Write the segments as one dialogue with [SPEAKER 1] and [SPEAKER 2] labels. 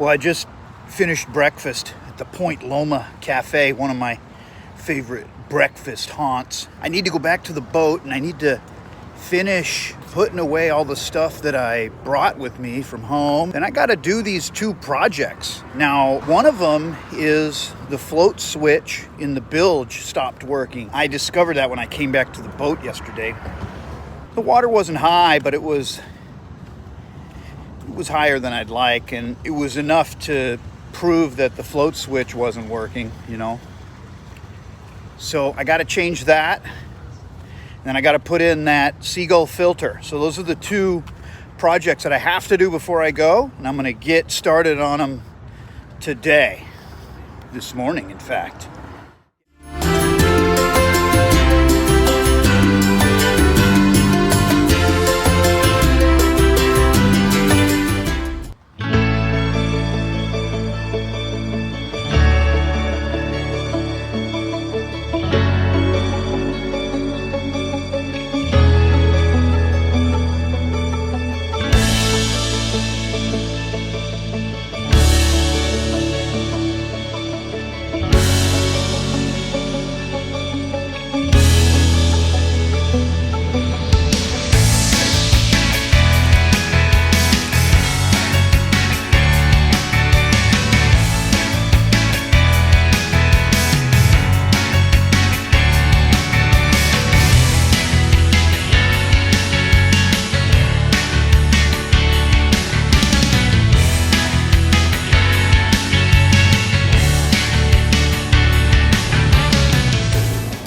[SPEAKER 1] Well, I just finished breakfast at the Point Loma Cafe, one of my favorite breakfast haunts. I need to go back to the boat and I need to finish putting away all the stuff that I brought with me from home. And I got to do these two projects. Now, one of them is the float switch in the bilge stopped working. I discovered that when I came back to the boat yesterday. The water wasn't high, but it was higher than I'd like, and it was enough to prove that the float switch wasn't working, you know. So I got to change that. Then I got to put in that seagull filter. So those are the two projects that I have to do before I go, and I'm going to get started on them today, this morning, in fact.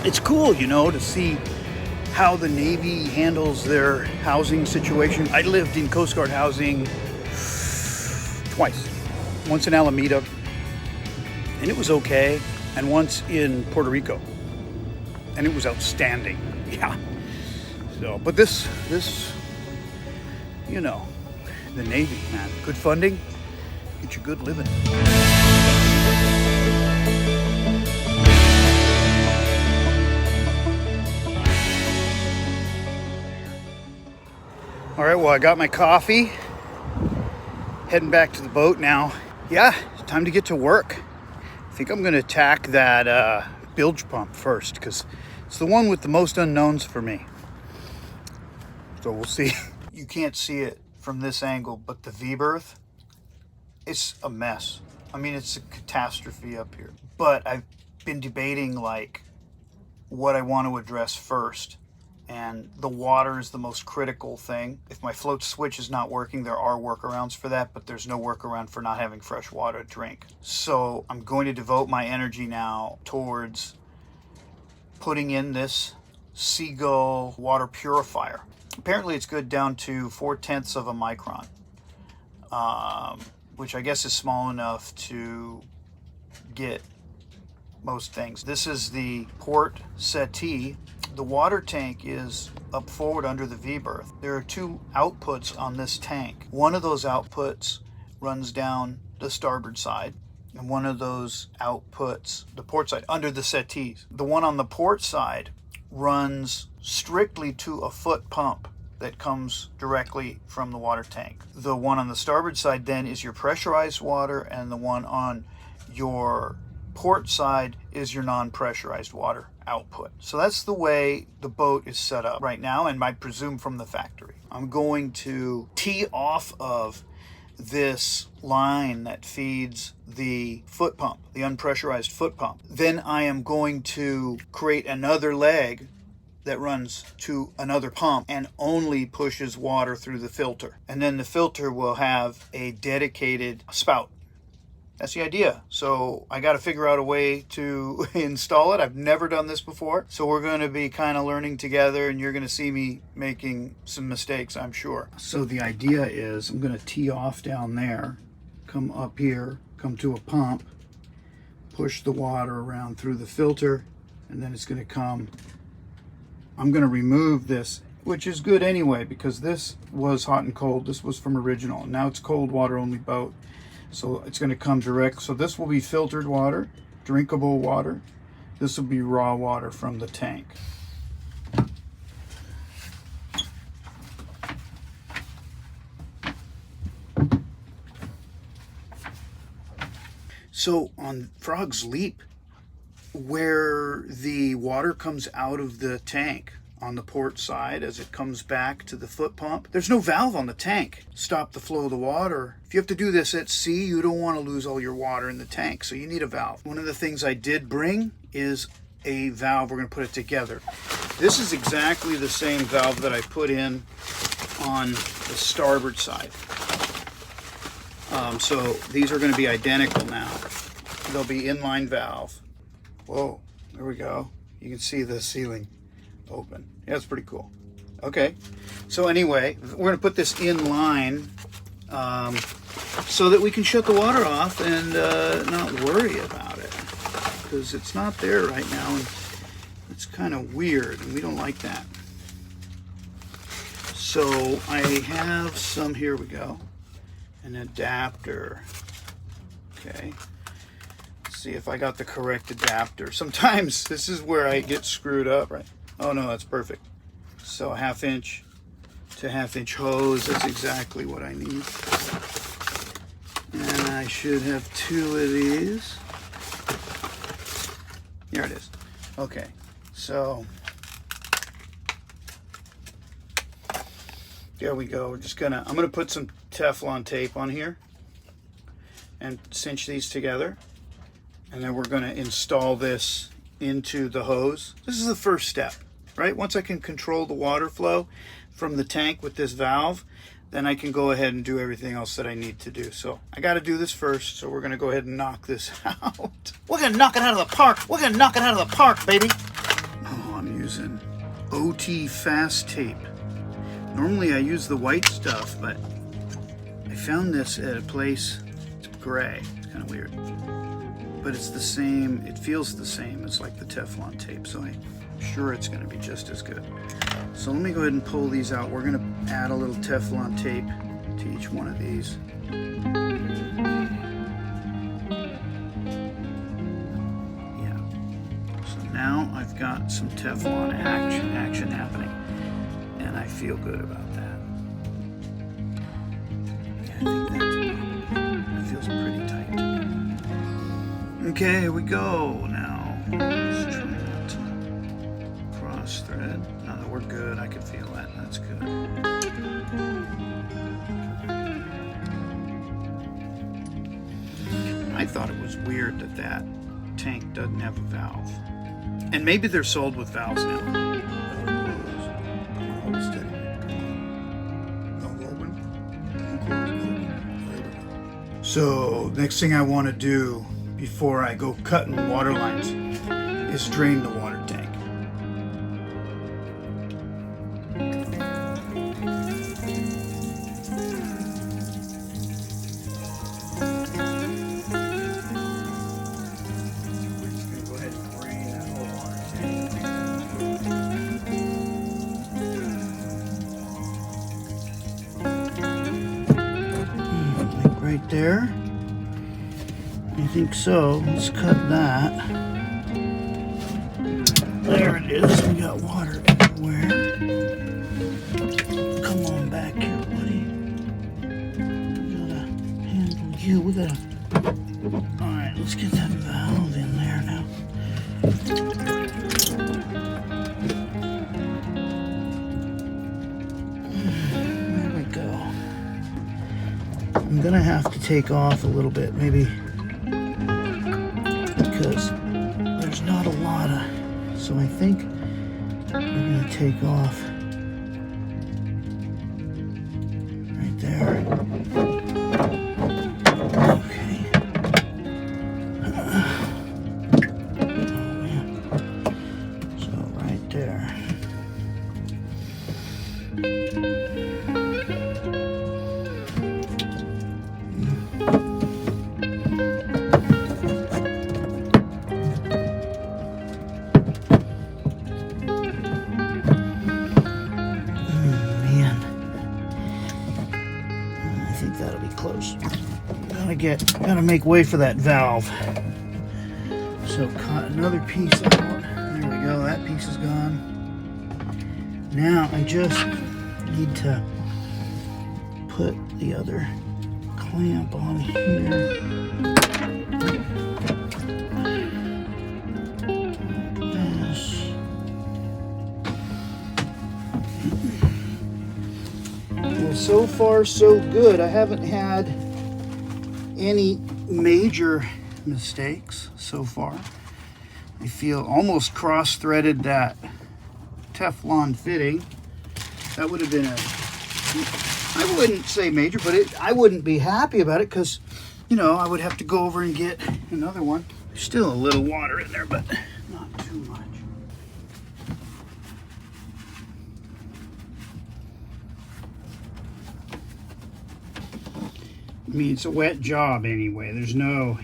[SPEAKER 1] It's cool, you know, to see how the Navy handles their housing situation. I lived in Coast Guard housing twice. Once in Alameda, and it was okay, and once in Puerto Rico, and it was outstanding. Yeah. So, but this, you know, the Navy, man, good funding, get you good living. All right, well, I got my coffee. Heading back to the boat now. Yeah, it's time to get to work. I think I'm going to attack that bilge pump first because it's the one with the most unknowns for me. So we'll see. You can't see it from this angle, but the V-berth, it's a mess. I mean, it's a catastrophe up here. But I've been debating like what I want to address first. And the water is the most critical thing. If my float switch is not working, there are workarounds for that, but there's no workaround for not having fresh water to drink. So I'm going to devote my energy now towards putting in this Seagull water purifier. Apparently it's good down to 0.4 of a micron, which I guess is small enough to get most things. This is the port settee. The water tank is up forward under the V-berth. There are two outputs on this tank. One of those outputs runs down the starboard side, and one of those outputs, the port side, under the settees. The one on the port side runs strictly to a foot pump that comes directly from the water tank. The one on the starboard side then is your pressurized water, and the one on your port side is your non-pressurized water output. So that's the way the boat is set up right now, and I presume from the factory. I'm going to tee off of this line that feeds the foot pump, the unpressurized foot pump. Then I am going to create another leg that runs to another pump and only pushes water through the filter. And then the filter will have a dedicated spout. That's the idea. So I got to figure out a way to install it. I've never done this before. So we're going to be kind of learning together, and you're going to see me making some mistakes, I'm sure. So the idea is I'm going to tee off down there, come up here, come to a pump, push the water around through the filter, and then it's going to come. I'm going to remove this, which is good anyway, because this was hot and cold. This was from original. Now it's cold water only boat. So it's going to come direct. So this will be filtered water, drinkable water. This will be raw water from the tank. So on Frog's Leap, where the water comes out of the tank on the port side as it comes back to the foot pump, there's no valve on the tank. Stop the flow of the water. If you have to do this at sea, you don't want to lose all your water in the tank, so you need a valve. One of the things I did bring is a valve. We're going to put it together. This is exactly the same valve that I put in on the starboard side. So these are going to be identical now. They'll be inline valve. Whoa, there we go. You can see the ceiling open. Yeah, it's pretty cool. Okay, so anyway, we're going to put this in line so that we can shut the water off and not worry about it, because it's not there right now and it's kind of weird and we don't like that. So I have some, here we go, an adapter. Okay, let's see if I got the correct adapter. Sometimes this is where I get screwed up, right? Oh no, that's perfect. So 1/2 inch to 1/2 inch hose, that's exactly what I need. And I should have 2 of these. Here it is. Okay, so there we go. I'm gonna put some Teflon tape on here and cinch these together, and then we're gonna install this into the hose. This is the first step, right? Once I can control the water flow from the tank with this valve, then I can go ahead and do everything else that I need to do. So I got to do this first, so we're going to go ahead and knock this out. We're going to knock it out of the park. We're going to knock it out of the park, baby. Oh, I'm using OT fast tape. Normally I use the white stuff, but I found this at a place. It's gray. It's kind of weird. But it's the same, it feels the same as like the Teflon tape, so I'm sure it's going to be just as good. So let me go ahead and pull these out. We're going to add a little Teflon tape to each one of these. Yeah. So now I've got some Teflon action happening, and I feel good about that. Yeah, I think that feels pretty tight to me. Okay, here we go. Now, let's try not to cross thread. No, we're good. I can feel that. That's good. I thought it was weird that that tank doesn't have a valve. And maybe they're sold with valves now. So, next thing I want to do before I go cutting water lines is drain the water tank. We're just going to go ahead and drain that whole water tank. Like right there. I think so. Let's cut that. There it is. We got water everywhere. Come on back here, buddy. We gotta handle you. We gotta. Alright, let's get that valve in there now. There we go. I'm gonna have to take off a little bit, maybe. Because there's not a lot of, so I think we're going to take off right there. Okay. Oh man. So right there. Gotta make way for that valve. So cut another piece out. There we go, that piece is gone. Now I just need to put the other clamp on here. so far so good. I haven't had any major mistakes so far. I feel almost cross-threaded that Teflon fitting. That would have been I wouldn't say major, but I wouldn't be happy about it because, you know, I would have to go over and get another one. There's still a little water in there, but not too much. I mean, it's a wet job anyway. There's no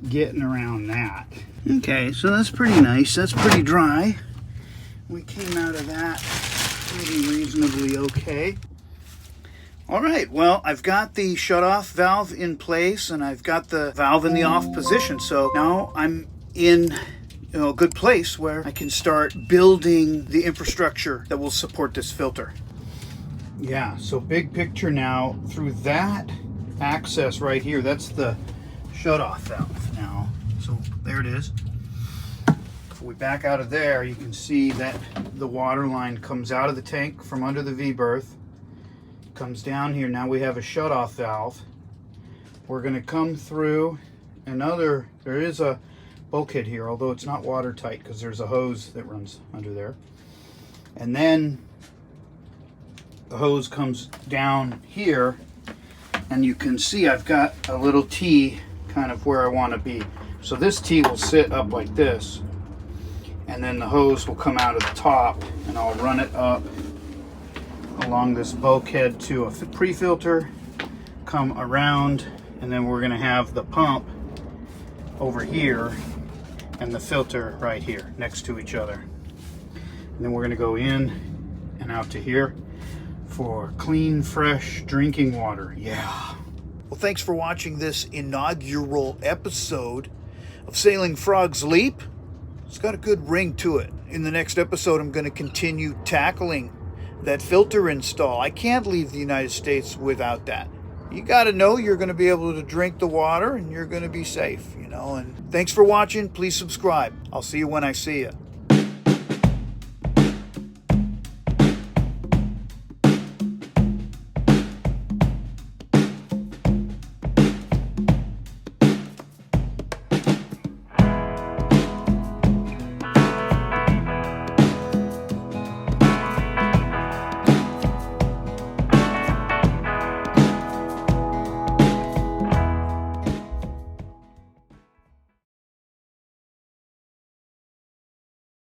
[SPEAKER 1] getting around that. Okay, so that's pretty nice. That's pretty dry. We came out of that pretty reasonably okay. All right, well, I've got the shutoff valve in place and I've got the valve in the off position. So now I'm in a good place where I can start building the infrastructure that will support this filter. Yeah, so big picture now, through that access right here, that's the shutoff valve now. So there it is. If we back out of there, you can see that the water line comes out of the tank from under the V-berth, comes down here. Now we have a shutoff valve. We're going to come through another, there is a bulkhead here, although it's not watertight because there's a hose that runs under there. And then the hose comes down here, and you can see I've got a little T kind of where I want to be. So this T will sit up like this, and then the hose will come out of the top, and I'll run it up along this bulkhead to a pre-filter, come around, and then we're going to have the pump over here and the filter right here next to each other. And then we're going to go in and out to here for clean, fresh drinking water. Yeah. Well, thanks for watching this inaugural episode of Sailing Frogs Leap. It's got a good ring to it. In the next episode, I'm going to continue tackling that filter install. I can't leave the United States without that. You got to know you're going to be able to drink the water and you're going to be safe, you know. And thanks for watching. Please subscribe. I'll see you when I see you.